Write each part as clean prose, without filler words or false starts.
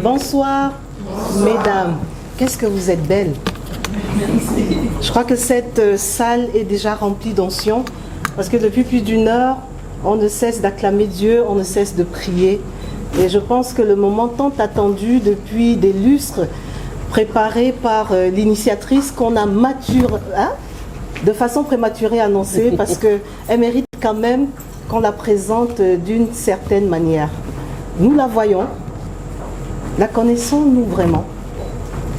Bonsoir, mesdames. Qu'est-ce que vous êtes belles. Je crois que cette salle est déjà remplie d'onction parce que depuis plus d'une heure, on ne cesse d'acclamer Dieu, on ne cesse de prier. Et je pense que le moment tant attendu depuis des lustres, préparé par l'initiatrice qu'on a de façon prématurée annoncée parce qu'elle mérite quand même qu'on la présente d'une certaine manière. Nous la voyons, la connaissons-nous vraiment?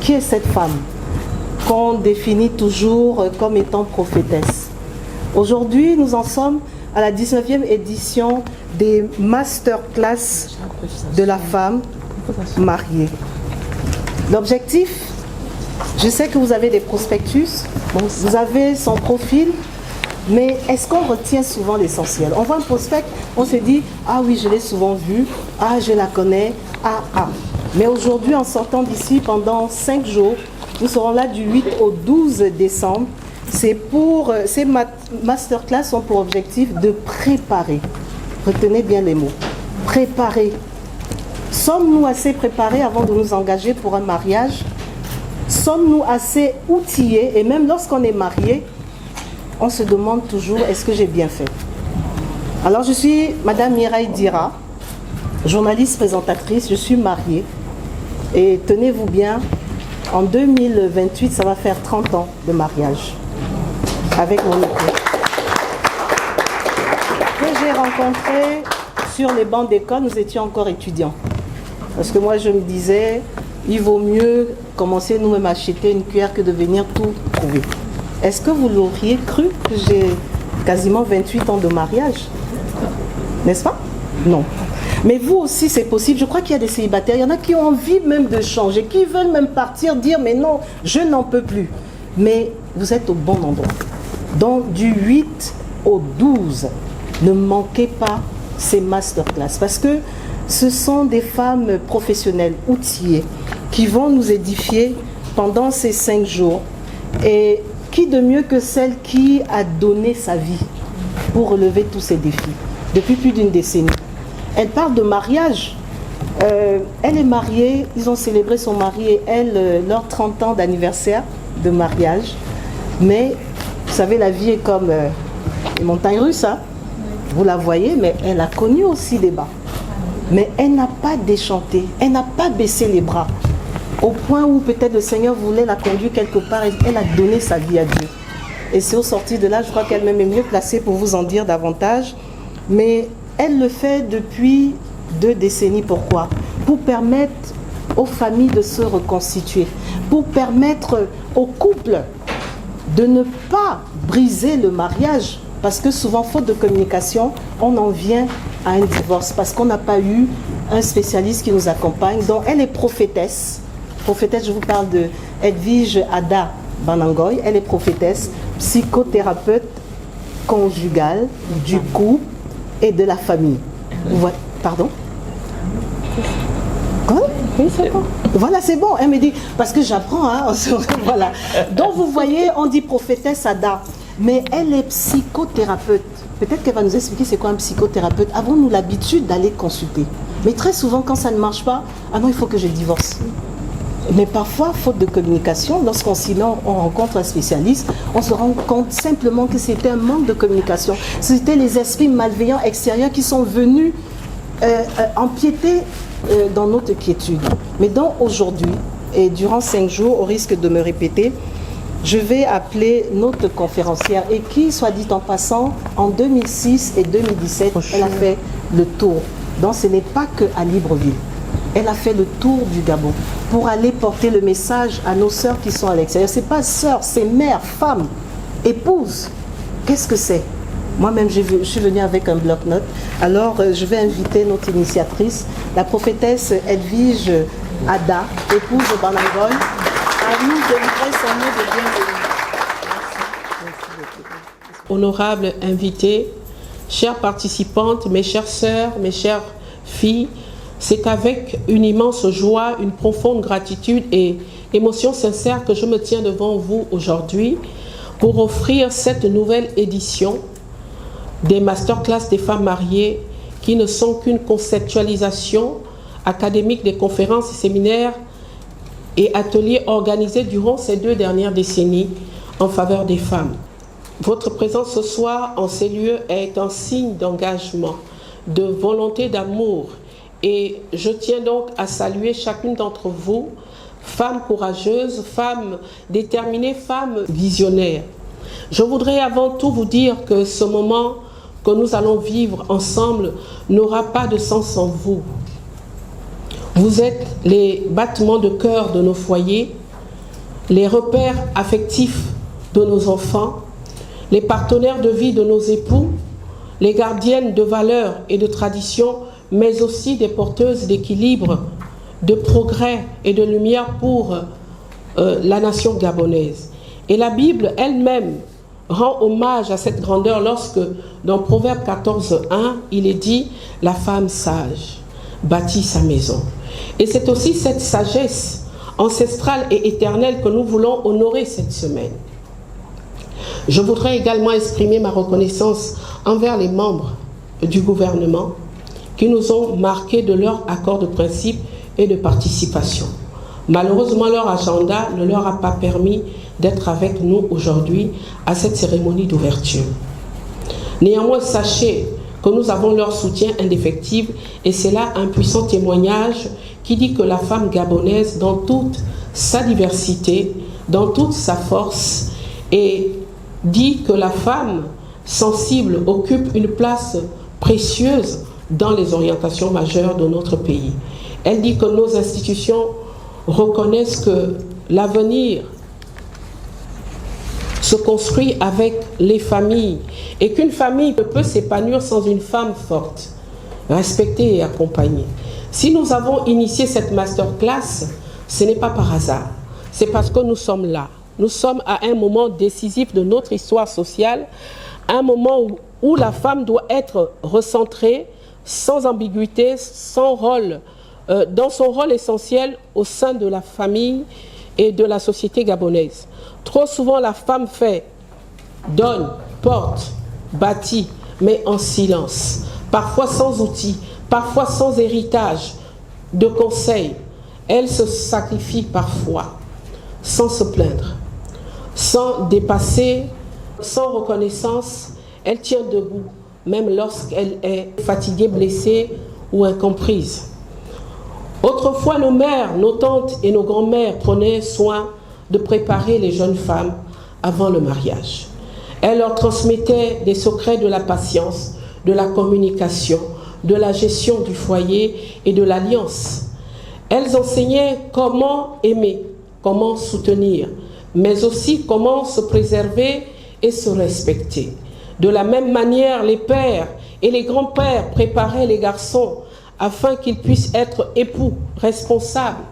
Qui est cette femme qu'on définit toujours comme étant prophétesse? Aujourd'hui, nous en sommes à la 19e édition des masterclass de la femme mariée. L'objectif, je sais que vous avez des prospectus, vous avez son profil, mais est-ce qu'on retient souvent l'essentiel? On voit un prospect, on se dit, ah oui, je l'ai souvent vu, ah je la connais, ah. Mais aujourd'hui, en sortant d'ici pendant 5 jours, nous serons là du 8 au 12 décembre. Ces masterclass ont pour objectif de préparer. Retenez bien les mots. Préparer. Sommes-nous assez préparés avant de nous engager pour un mariage? Sommes-nous assez outillés? Et même lorsqu'on est marié, on se demande toujours, est-ce que j'ai bien fait? Alors je suis Madame Mireille Dira, journaliste présentatrice, je suis mariée. Et tenez-vous bien, en 2028, ça va faire 30 ans de mariage avec mon époux. Que j'ai rencontré sur les bancs d'école, nous étions encore étudiants. Parce que moi, je me disais, il vaut mieux commencer nous-mêmes à acheter une cuillère que de venir tout trouver. Est-ce que vous l'auriez cru que j'ai quasiment 28 ans de mariage? N'est-ce pas? Non. Mais vous aussi, c'est possible. Je crois qu'il y a des célibataires. Il y en a qui ont envie même de changer, qui veulent même partir, dire, mais non, je n'en peux plus. Mais vous êtes au bon endroit. Donc, du 8 au 12, ne manquez pas ces masterclass. Parce que ce sont des femmes professionnelles, outillées, qui vont nous édifier pendant ces 5 jours. Et qui de mieux que celle qui a donné sa vie pour relever tous ces défis depuis plus d'une décennie. Elle parle de mariage. Elle est mariée, ils ont célébré son mari et elle, leur 30 ans d'anniversaire de mariage. Mais, vous savez, la vie est comme les montagnes russes, hein? Vous la voyez, mais elle a connu aussi des bas. Mais elle n'a pas déchanté, elle n'a pas baissé les bras. Au point où peut-être le Seigneur voulait la conduire quelque part et elle a donné sa vie à Dieu. Et c'est au sortir de là, je crois qu'elle-même est mieux placée pour vous en dire davantage. Mais elle le fait depuis 2 décennies. Pourquoi? Pour permettre aux familles de se reconstituer, pour permettre aux couples de ne pas briser le mariage. Parce que souvent, faute de communication, on en vient à un divorce parce qu'on n'a pas eu un spécialiste qui nous accompagne. Donc, elle est prophétesse. Prophétesse, je vous parle de Edwige Ada Banangoy. Elle est prophétesse, psychothérapeute conjugale du couple et de la famille. Pardon? Quoi? Oui, c'est bon. Voilà, c'est bon. Elle me dit, parce que j'apprends, hein. Voilà. Donc, vous voyez, on dit prophétesse Ada, mais elle est psychothérapeute. Peut-être qu'elle va nous expliquer c'est quoi un psychothérapeute. Avons-nous l'habitude d'aller consulter? Mais très souvent, quand ça ne marche pas, ah non, il faut que je divorce. Mais parfois, faute de communication, lorsqu'on rencontre un spécialiste, on se rend compte simplement que c'était un manque de communication. C'était les esprits malveillants extérieurs qui sont venus empiéter dans notre quiétude. Mais donc aujourd'hui, et durant 5 jours, au risque de me répéter, je vais appeler notre conférencière et qui, soit dit en passant, en 2006 et 2017, elle a fait le tour. Donc ce n'est pas qu'à Libreville. Elle a fait le tour du Gabon pour aller porter le message à nos sœurs qui sont à l'extérieur. Ce n'est pas sœurs, c'est mères, femmes, épouses. Qu'est-ce que c'est? Moi-même, je suis venue avec un bloc-notes. Alors, je vais inviter notre initiatrice, la prophétesse Edwige Ada, épouse de Banangoy, à nous délivrer son mot de bienvenue. Honorable invité, chères participantes, mes chères sœurs, mes chères filles, c'est avec une immense joie, une profonde gratitude et émotion sincère que je me tiens devant vous aujourd'hui pour offrir cette nouvelle édition des masterclass des femmes mariées qui ne sont qu'une conceptualisation académiques, des conférences, séminaires et ateliers organisés durant ces 2 dernières décennies en faveur des femmes. Votre présence ce soir en ces lieux est un signe d'engagement, de volonté d'amour. Et je tiens donc à saluer chacune d'entre vous, femmes courageuses, femmes déterminées, femmes visionnaires. Je voudrais avant tout vous dire que ce moment que nous allons vivre ensemble n'aura pas de sens sans vous. Vous êtes les battements de cœur de nos foyers, les repères affectifs de nos enfants, les partenaires de vie de nos époux, les gardiennes de valeurs et de traditions, mais aussi des porteuses d'équilibre, de progrès et de lumière pour la nation gabonaise. Et la Bible elle-même rend hommage à cette grandeur lorsque, dans Proverbe 14:1, il est dit « La femme sage bâtit sa maison ». Et c'est aussi cette sagesse ancestrale et éternelle que nous voulons honorer cette semaine. Je voudrais également exprimer ma reconnaissance envers les membres du gouvernement qui nous ont marqués de leur accord de principe et de participation. Malheureusement, leur agenda ne leur a pas permis d'être avec nous aujourd'hui à cette cérémonie d'ouverture. Néanmoins, sachez que nous avons leur soutien indéfectible et c'est là un puissant témoignage qui dit que la femme gabonaise, dans toute sa diversité, dans toute sa force, et dit que la femme sensible occupe une place précieuse dans les orientations majeures de notre pays. Elle dit que nos institutions reconnaissent que l'avenir se construit avec les familles et qu'une famille ne peut s'épanouir sans une femme forte, respectée et accompagnée. Si nous avons initié cette masterclass, ce n'est pas par hasard, c'est parce que nous sommes là. Nous sommes à un moment décisif de notre histoire sociale, un moment où la femme doit être recentrée, sans ambiguïté, sans rôle, dans son rôle essentiel au sein de la famille et de la société gabonaise. Trop souvent, la femme fait, donne, porte, bâtit, mais en silence, parfois sans outils, parfois sans héritage de conseils. Elle se sacrifie parfois, sans se plaindre, sans dépasser, sans reconnaissance. Elle tient debout, même lorsqu'elle est fatiguée, blessée ou incomprise. Autrefois, nos mères, nos tantes et nos grands-mères prenaient soin de préparer les jeunes femmes avant le mariage. Elles leur transmettaient des secrets de la patience, de la communication, de la gestion du foyer et de l'alliance. Elles enseignaient comment aimer, comment soutenir, mais aussi comment se préserver et se respecter. De la même manière, les pères et les grands-pères préparaient les garçons afin qu'ils puissent être époux, responsables,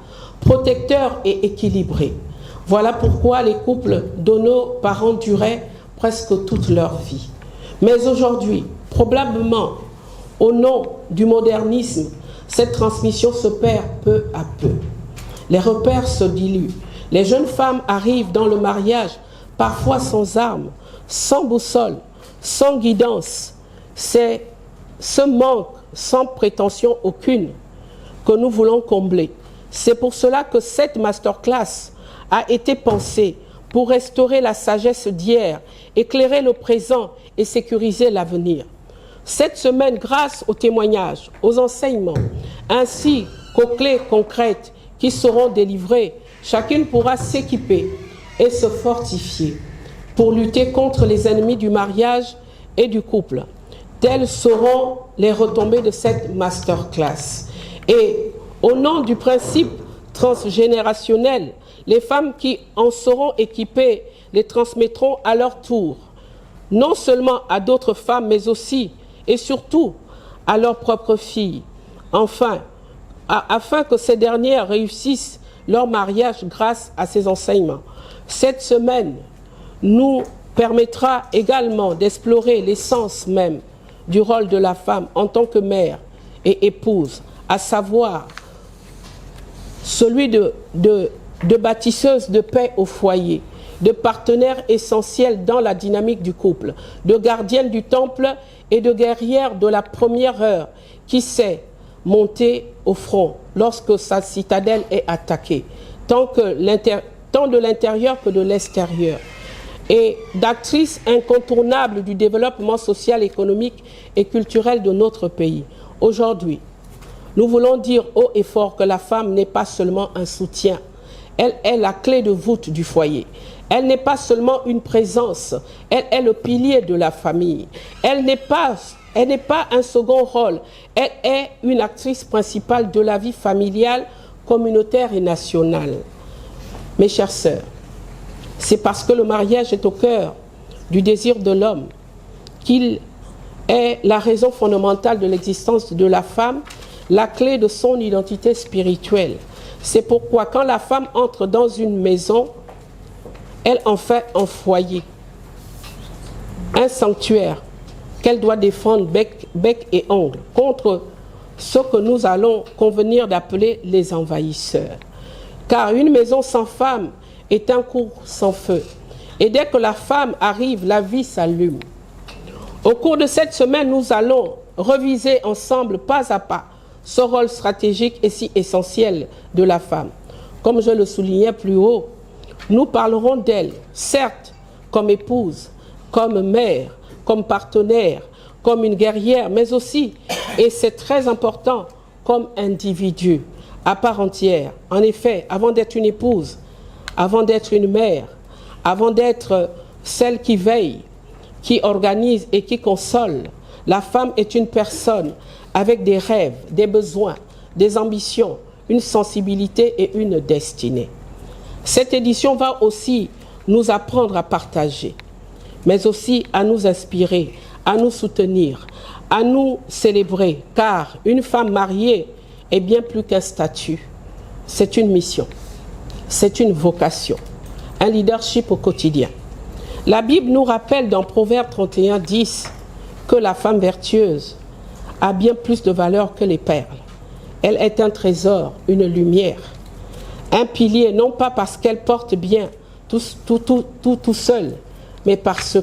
protecteurs et équilibrés. Voilà pourquoi les couples de nos parents duraient presque toute leur vie. Mais aujourd'hui, probablement, au nom du modernisme, cette transmission se perd peu à peu. Les repères se diluent. Les jeunes femmes arrivent dans le mariage, parfois sans armes, sans boussole, sans guidance. C'est ce manque, sans prétention aucune, que nous voulons combler. C'est pour cela que cette masterclass a été pensée pour restaurer la sagesse d'hier, éclairer le présent et sécuriser l'avenir. Cette semaine, grâce aux témoignages, aux enseignements, ainsi qu'aux clés concrètes qui seront délivrées, chacune pourra s'équiper et se fortifier pour lutter contre les ennemis du mariage et du couple. Telles seront les retombées de cette masterclass. Et au nom du principe transgénérationnel, les femmes qui en seront équipées les transmettront à leur tour, non seulement à d'autres femmes, mais aussi et surtout à leurs propres filles. Enfin, afin que ces dernières réussissent leur mariage grâce à ces enseignements. Cette semaine nous permettra également d'explorer l'essence même du rôle de la femme en tant que mère et épouse, à savoir celui de bâtisseuse de paix au foyer, de partenaire essentiel dans la dynamique du couple, de gardienne du temple et de guerrière de la première heure qui sait monter au front lorsque sa citadelle est attaquée, tant de l'intérieur que de l'extérieur, et d'actrice incontournable du développement social, économique et culturel de notre pays. Aujourd'hui, nous voulons dire haut et fort que la femme n'est pas seulement un soutien, elle est la clé de voûte du foyer. Elle n'est pas seulement une présence, elle est le pilier de la famille. Elle n'est pas un second rôle, elle est une actrice principale de la vie familiale, communautaire et nationale. Mes chères sœurs, c'est parce que le mariage est au cœur du désir de l'homme qu'il est la raison fondamentale de l'existence de la femme, la clé de son identité spirituelle. C'est pourquoi quand la femme entre dans une maison, elle en fait un foyer, un sanctuaire qu'elle doit défendre bec et ongle contre ce que nous allons convenir d'appeler les envahisseurs. Car une maison sans femme est un cours sans feu. Et dès que la femme arrive, la vie s'allume. Au cours de cette semaine, nous allons reviser ensemble, pas à pas, ce rôle stratégique et si essentiel de la femme. Comme je le soulignais plus haut, nous parlerons d'elle, certes, comme épouse, comme mère, comme partenaire, comme une guerrière, mais aussi, et c'est très important, comme individu, à part entière. En effet, avant d'être une épouse, avant d'être une mère, avant d'être celle qui veille, qui organise et qui console, la femme est une personne avec des rêves, des besoins, des ambitions, une sensibilité et une destinée. Cette édition va aussi nous apprendre à partager, mais aussi à nous inspirer, à nous soutenir, à nous célébrer, car une femme mariée est bien plus qu'un statut. C'est une mission, c'est une vocation, un leadership au quotidien. La Bible nous rappelle dans Proverbe 31, 10 que la femme vertueuse a bien plus de valeur que les perles. Elle est un trésor, une lumière, un pilier, non pas parce qu'elle porte bien tout seul, mais parce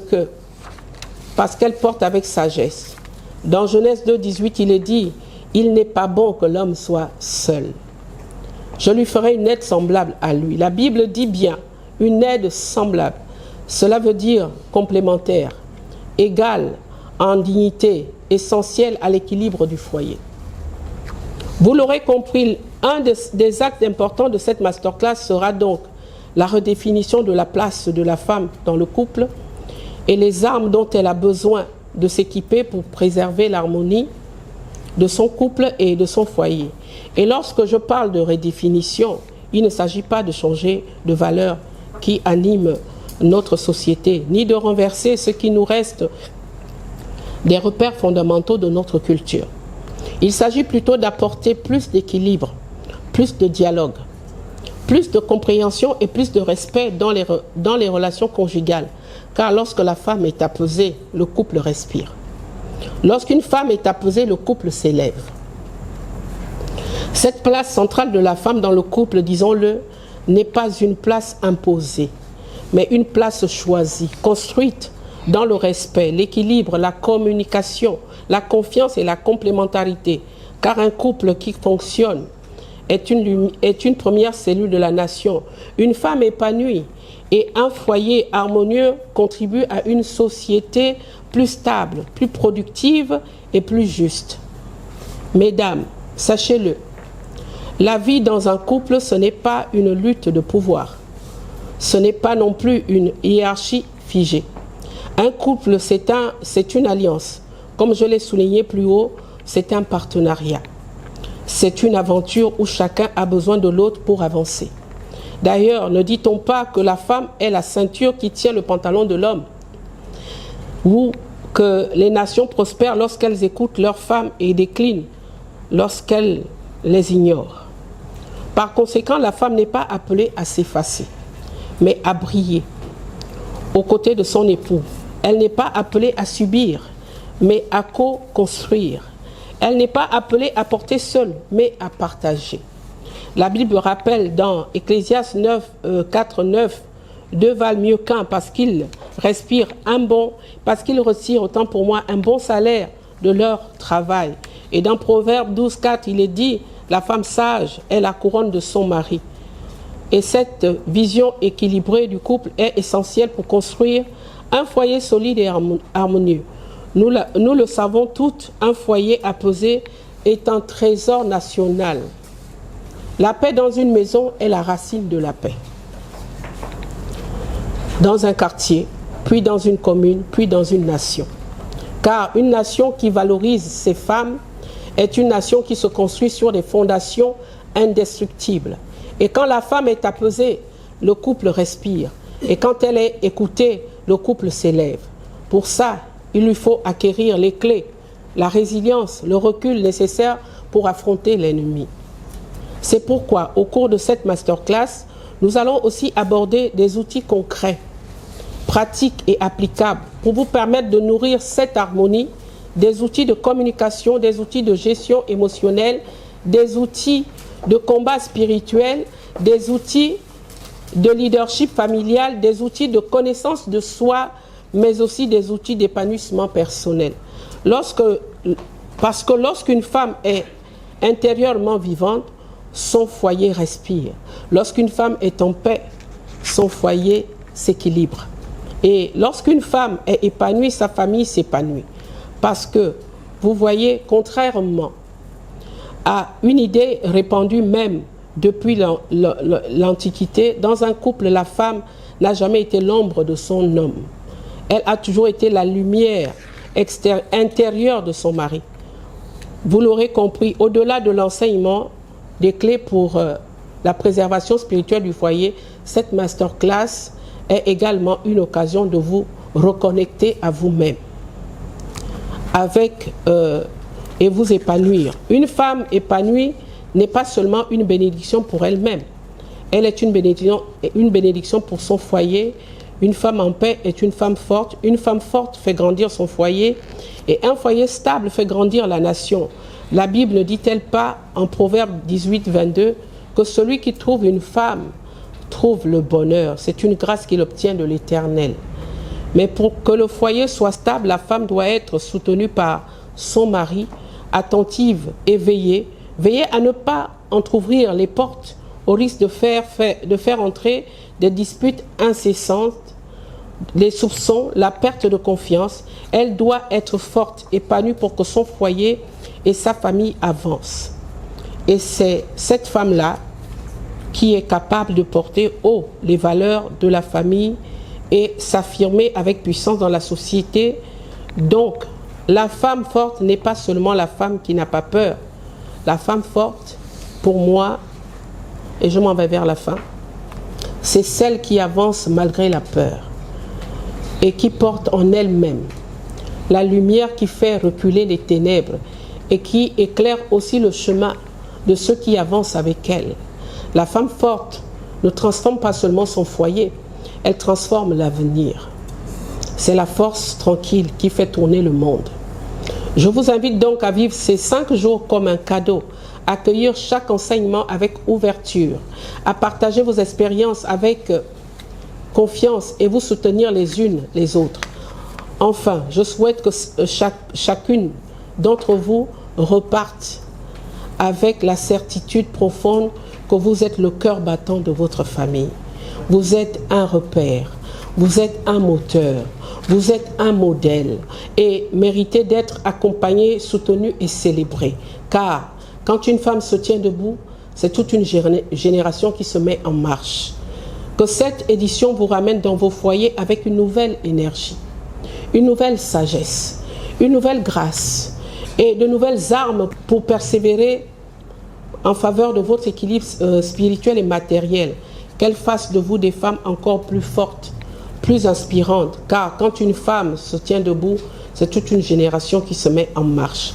qu'elle porte avec sagesse. Dans Genèse 2, 18, il est dit « Il n'est pas bon que l'homme soit seul. Je lui ferai une aide semblable à lui. » La Bible dit bien une aide semblable. Cela veut dire complémentaire, égale en dignité, essentielle à l'équilibre du foyer. Vous l'aurez compris, un des actes importants de cette masterclass sera donc la redéfinition de la place de la femme dans le couple et les armes dont elle a besoin de s'équiper pour préserver l'harmonie de son couple et de son foyer. Et lorsque je parle de redéfinition, il ne s'agit pas de changer de valeurs qui animent notre société, ni de renverser ce qui nous reste des repères fondamentaux de notre culture. Il s'agit plutôt d'apporter plus d'équilibre, plus de dialogue, plus de compréhension et plus de respect dans les relations conjugales. Car lorsque la femme est apaisée, le couple respire. Lorsqu'une femme est apaisée, le couple s'élève. Cette place centrale de la femme dans le couple, disons-le, n'est pas une place imposée, mais une place choisie, construite dans le respect, l'équilibre, la communication, la confiance et la complémentarité. Car un couple qui fonctionne est une première cellule de la nation. Une femme épanouie et un foyer harmonieux contribuent à une société plus stable, plus productive et plus juste. Mesdames, sachez-le, la vie dans un couple, ce n'est pas une lutte de pouvoir. Ce n'est pas non plus une hiérarchie figée. Un couple, c'est une alliance. Comme je l'ai souligné plus haut, c'est un partenariat. C'est une aventure où chacun a besoin de l'autre pour avancer. D'ailleurs, ne dit-on pas que la femme est la ceinture qui tient le pantalon de l'homme? Ou que les nations prospèrent lorsqu'elles écoutent leurs femmes et déclinent lorsqu'elles les ignorent. Par conséquent, la femme n'est pas appelée à s'effacer, mais à briller aux côtés de son époux. Elle n'est pas appelée à subir, mais à co-construire. Elle n'est pas appelée à porter seule, mais à partager. La Bible rappelle dans Ecclésiaste 4, 9, deux valent mieux qu'un parce qu'ils respirent parce qu'ils retirent autant pour moi un bon salaire de leur travail. Et dans Proverbe 12,4, il est dit, la femme sage est la couronne de son mari. Et cette vision équilibrée du couple est essentielle pour construire un foyer solide et harmonieux. Nous le savons toutes, un foyer apaisé est un trésor national. La paix dans une maison est la racine de la paix. Dans un quartier, puis dans une commune, puis dans une nation. Car une nation qui valorise ses femmes est une nation qui se construit sur des fondations indestructibles. Et quand la femme est apaisée, le couple respire. Et quand elle est écoutée, le couple s'élève. Pour ça, il lui faut acquérir les clés, la résilience, le recul nécessaire pour affronter l'ennemi. C'est pourquoi, au cours de cette masterclass, nous allons aussi aborder des outils concrets, pratiques et applicables pour vous permettre de nourrir cette harmonie, des outils de communication, des outils de gestion émotionnelle, des outils de combat spirituel, des outils de leadership familial, des outils de connaissance de soi, mais aussi des outils d'épanouissement personnel. Parce que lorsqu'une femme est intérieurement vivante, son foyer respire. Lorsqu'une femme est en paix, son foyer s'équilibre. Et lorsqu'une femme est épanouie, sa famille s'épanouit. Parce que, vous voyez, contrairement à une idée répandue même depuis l'Antiquité, dans un couple, la femme n'a jamais été l'ombre de son homme. Elle a toujours été la lumière intérieure de son mari. Vous l'aurez compris, au-delà de l'enseignement des clés pour la préservation spirituelle du foyer, cette masterclass est également une occasion de vous reconnecter à vous-même et vous épanouir. Une femme épanouie n'est pas seulement une bénédiction pour elle-même. Elle est une bénédiction pour son foyer. Une femme en paix est une femme forte. Une femme forte fait grandir son foyer. Et un foyer stable fait grandir la nation. La Bible ne dit-elle pas en Proverbe 18, 22 que celui qui trouve une femme trouve le bonheur. C'est une grâce qu'il obtient de l'Éternel. Mais pour que le foyer soit stable, la femme doit être soutenue par son mari, attentive, éveillée. Veillez à ne pas entrouvrir les portes au risque de faire entrer des disputes incessantes, les soupçons, la perte de confiance. Elle doit être forte, épanouie pour que son foyer et sa famille avancent. Et c'est cette femme-là qui est capable de porter haut les valeurs de la famille et s'affirmer avec puissance dans la société. Donc, la femme forte n'est pas seulement la femme qui n'a pas peur. La femme forte, pour moi, et je m'en vais vers la fin, c'est celle qui avance malgré la peur et qui porte en elle-même la lumière qui fait reculer les ténèbres et qui éclaire aussi le chemin de ceux qui avancent avec elle. La femme forte ne transforme pas seulement son foyer, elle transforme l'avenir. C'est la force tranquille qui fait tourner le monde. Je vous invite donc à vivre ces 5 jours comme un cadeau, à accueillir chaque enseignement avec ouverture, à partager vos expériences avec confiance et vous soutenir les unes les autres. Enfin, je souhaite que chacune d'entre vous reparte avec la certitude profonde que vous êtes le cœur battant de votre famille. Vous êtes un repère, vous êtes un moteur, vous êtes un modèle et méritez d'être accompagné, soutenu et célébré. Car quand une femme se tient debout, c'est toute une génération qui se met en marche. Que cette édition vous ramène dans vos foyers avec une nouvelle énergie, une nouvelle sagesse, une nouvelle grâce et de nouvelles armes pour persévérer en faveur de votre équilibre spirituel et matériel. Qu'elle fasse de vous des femmes encore plus fortes, plus inspirantes. Car quand une femme se tient debout, c'est toute une génération qui se met en marche.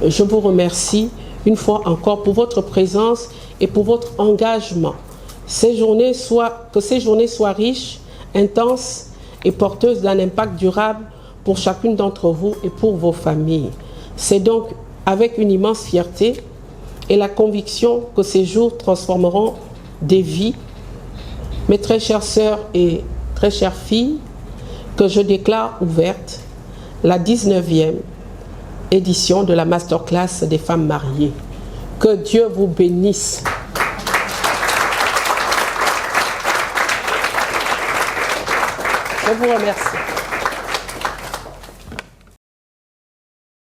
Je vous remercie une fois encore pour votre présence et pour votre engagement. Que ces journées soient riches, intenses et porteuses d'un impact durable pour chacune d'entre vous et pour vos familles. C'est donc avec une immense fierté et la conviction que ces jours transformeront des vies, mes très chères sœurs et très chères filles, que je déclare ouverte la 19e édition de la masterclass des femmes mariées. Que Dieu vous bénisse. Je vous remercie.